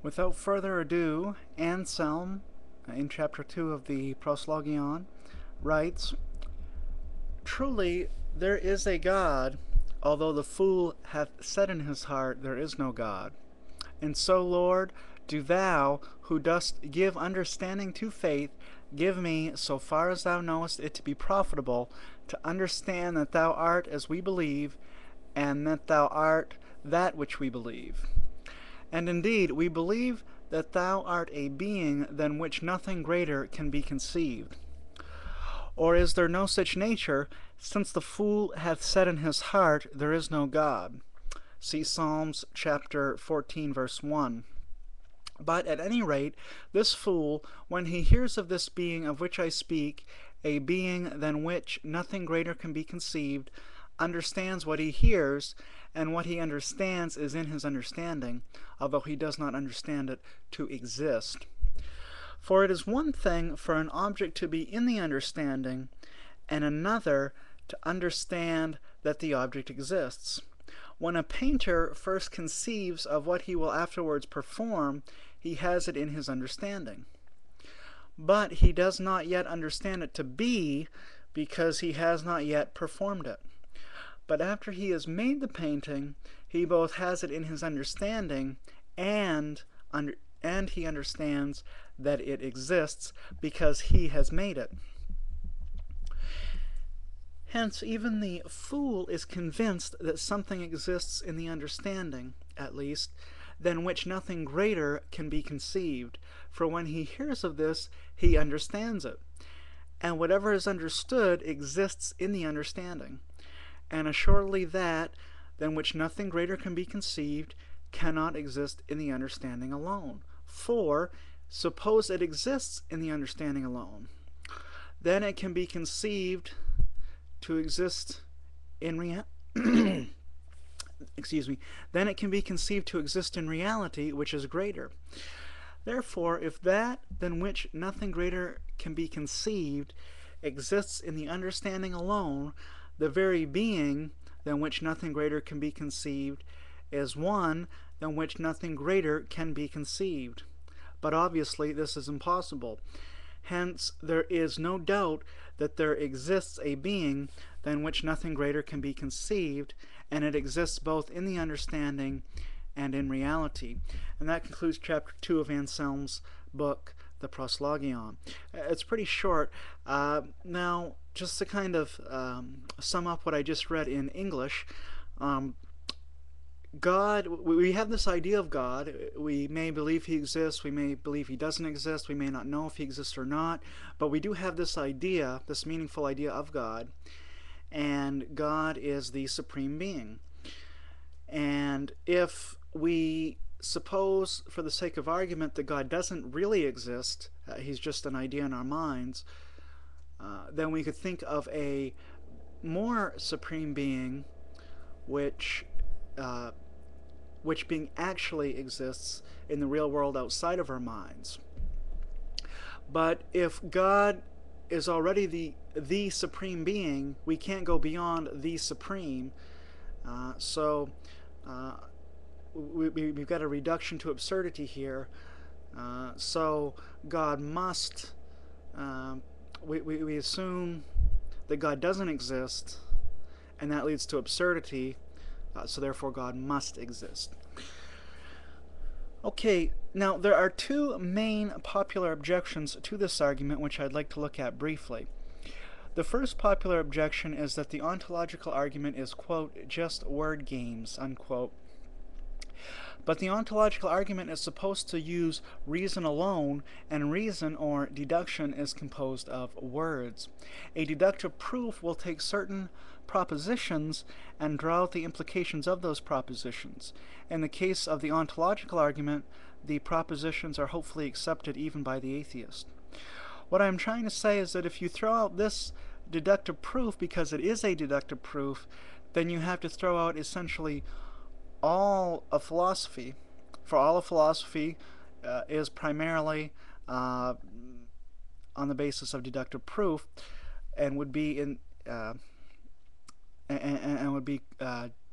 Without further ado, Anselm, in chapter 2 of the Proslogion, writes, "Truly there is a God, although the fool hath said in his heart, there is no God. And so, Lord, do thou, who dost give understanding to faith, give me, so far as thou knowest it to be profitable, to understand that thou art as we believe, and that thou art that which we believe. And indeed, we believe that thou art a being than which nothing greater can be conceived. Or is there no such nature, since the fool hath said in his heart, there is no God?" See Psalms chapter 14, verse 1. But at any rate, this fool, when he hears of this being of which I speak, a being than which nothing greater can be conceived, understands what he hears, and what he understands is in his understanding, although he does not understand it to exist. For it is one thing for an object to be in the understanding, and another to understand that the object exists. When a painter first conceives of what he will afterwards perform, he has it in his understanding. But he does not yet understand it to be, because he has not yet performed it. But after he has made the painting, he both has it in his understanding and he understands that it exists because he has made it. Hence, even the fool is convinced that something exists in the understanding, at least, than which nothing greater can be conceived, for when he hears of this, he understands it. And whatever is understood exists in the understanding. And assuredly that, than which nothing greater can be conceived, cannot exist in the understanding alone. For, suppose it exists in the understanding alone, then it can be conceived to exist in then it can be conceived to exist in reality, which is greater. Therefore, if that than which nothing greater can be conceived exists in the understanding alone, the very being than which nothing greater can be conceived is one than which nothing greater can be conceived. But obviously this is impossible. Hence there is no doubt that there exists a being than which nothing greater can be conceived, and it exists both in the understanding and in reality. And that concludes chapter 2 of Anselm's book, the Proslogion. It's pretty short. Now, just to kind of sum up what I just read in English, God, we have this idea of God. We may believe he exists, we may believe he doesn't exist, we may not know if he exists or not, but we do have this idea, this meaningful idea of God, and God is the supreme being. And if we suppose, for the sake of argument, that God doesn't really exist, he's just an idea in our minds, then we could think of a more supreme being which being actually exists in the real world outside of our minds. But if God is already the supreme being, we can't go beyond the supreme. So we've got a reduction to absurdity here. So God must, we assume that God doesn't exist, and that leads to absurdity. So therefore God must exist. Okay, now there are two main popular objections to this argument which I'd like to look at briefly. The first popular objection is that the ontological argument is, quote, just word games, unquote. But the ontological argument is supposed to use reason alone, and reason, or deduction, is composed of words. A deductive proof will take certain propositions and draw out the implications of those propositions. In the case of the ontological argument, the propositions are hopefully accepted even by the atheist. What I'm trying to say is that if you throw out this deductive proof because it is a deductive proof, then you have to throw out essentially all of philosophy. For all of philosophy is primarily on the basis of deductive proof, and would be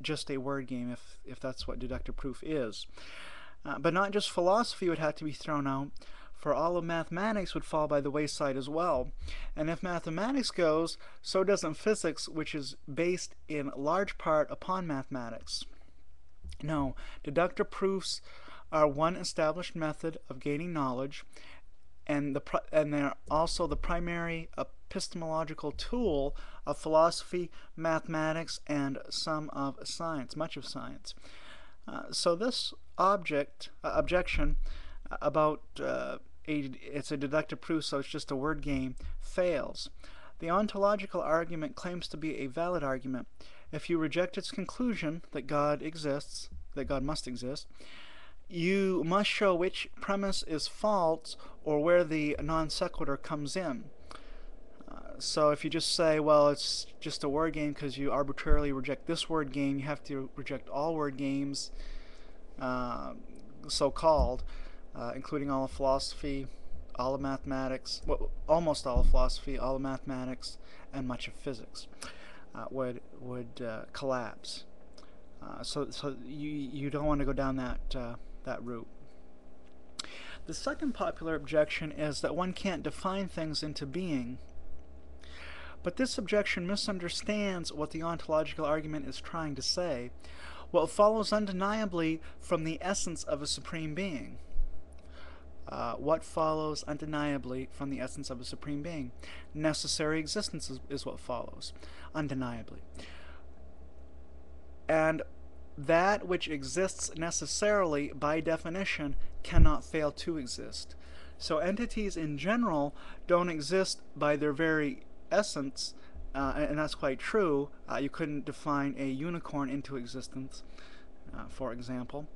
just a word game if that's what deductive proof is. But not just philosophy would have to be thrown out, for all of mathematics would fall by the wayside as well. And if mathematics goes, so doesn't physics, which is based in large part upon mathematics. No, deductive proofs are one established method of gaining knowledge, and they're also the primary epistemological tool of philosophy, mathematics, and some of science, much of science. So this objection about it's a deductive proof, so it's just a word game, fails. The ontological argument claims to be a valid argument. If you reject its conclusion that God exists, that God must exist, you must show which premise is false or where the non sequitur comes in. So if you just say, well, it's just a word game because you arbitrarily reject this word game, you have to reject all word games, so-called, including all of philosophy, all of mathematics, well, almost all of philosophy, all of mathematics, and much of physics would collapse. So you don't want to go down that route. The second popular objection is that one can't define things into being. But this objection misunderstands what the ontological argument is trying to say. Well, it follows undeniably from the essence of a supreme being. What follows undeniably from the essence of a supreme being? Necessary existence is what follows, undeniably. And that which exists necessarily, by definition, cannot fail to exist. So entities in general don't exist by their very essence, and that's quite true. You couldn't define a unicorn into existence, for example,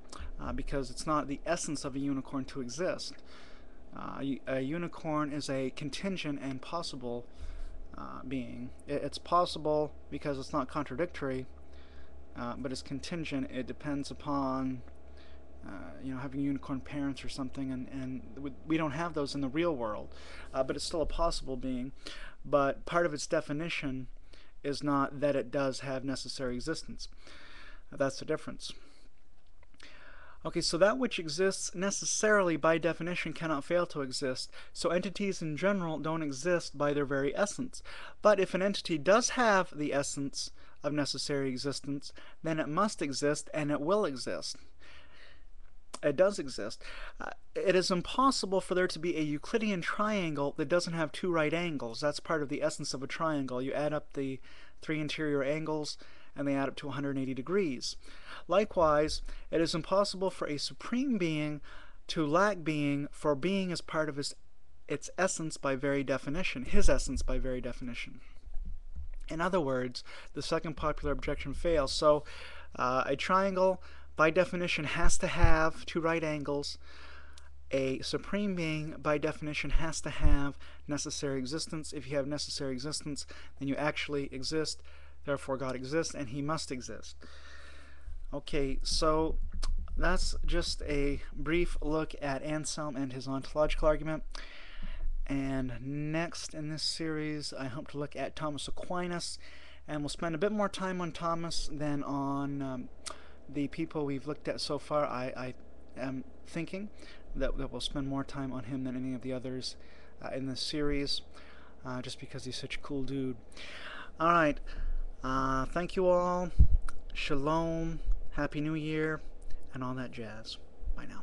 because it's not the essence of a unicorn to exist. A unicorn is a contingent and possible being. It's possible because it's not contradictory, but it's contingent. It depends upon having unicorn parents or something, and we don't have those in the real world, but it's still a possible being. But part of its definition is not that it does have necessary existence. That's the difference. Okay, so that which exists necessarily by definition cannot fail to exist. So entities in general don't exist by their very essence. But if an entity does have the essence of necessary existence, then it must exist, and it will exist. It does exist. It is impossible for there to be a Euclidean triangle that doesn't have two right angles. That's part of the essence of a triangle. You add up the three interior angles, and they add up to 180 degrees. Likewise, it is impossible for a supreme being to lack being, for being is part of its essence by very definition, his essence by very definition. In other words, the second popular objection fails. So a triangle, by definition, has to have two right angles. A supreme being, by definition, has to have necessary existence. If you have necessary existence, then you actually exist. Therefore, God exists, and he must exist. Okay, so that's just a brief look at Anselm and his ontological argument. And next in this series, I hope to look at Thomas Aquinas, and we'll spend a bit more time on Thomas than on the people we've looked at so far. I am thinking that we'll spend more time on him than any of the others in this series, just because he's such a cool dude. Alright, thank you all. Shalom, Happy New Year, and all that jazz. Bye now.